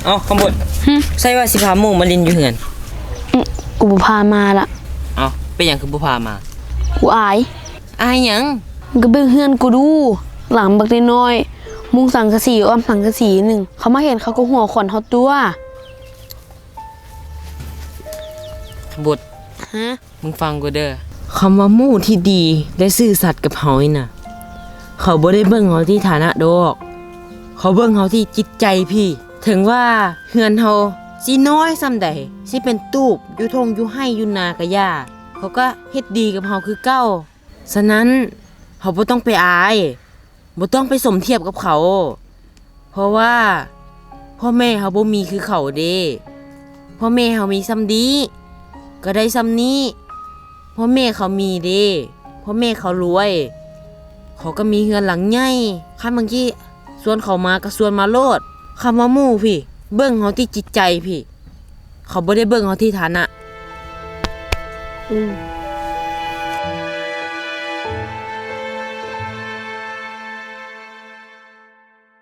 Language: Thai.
เอ้าคำบดใช่ว่าสิพาหมู่มาลินอยู่เหือน กูบ่พามาละ เอ้าเป็นหยังคือบ่พามา กูอาย อายหยัง มึงก็เบิ่งเฮือนกูดู หลังบักน้อยๆมุงสังกะสีอ้อมสังกะสีหนึ่งเขามาเห็นเขาก็หัวขวัญเฮาตัว คำบด ฮะ มึงฟังกูเด้อคำว่าหมู่ที่ดีและซื่อสัตย์กับเฮานี่น่ะเขาบ่ได้เบิ่งเฮาที่ฐานะดอกเขาเบิ่งเฮาที่จิตใจพี่ ถึงว่าเฮือนเฮาสิน้อยส่ำใดสิเป็นตูบอยู่ทงอยู่ให้อยู่นากะย่าเขาก็เฮ็ดดีกับเฮาคือเก้าฉะนั้นเฮาบ่ต้องไปอายบ่ต้องไปสมเทียบกับเขา เพราะว่าพ่อแม่เฮาบ่มีคือเขาเด้พ่อแม่เฮามีซ้ำดีก็ได้ซ้ำนี้พ่อแม่เขามีเด้พ่อแม่เขารวยเขาก็มีเฮือนหลังใหญ่คันบางทีชวนเขามาก็ชวนมาโลดคำว่าหมู่พี่เบิ่งเฮาที่จิตใจพี่เขาบ่ได้เบิ่งเฮาที่ฐานะ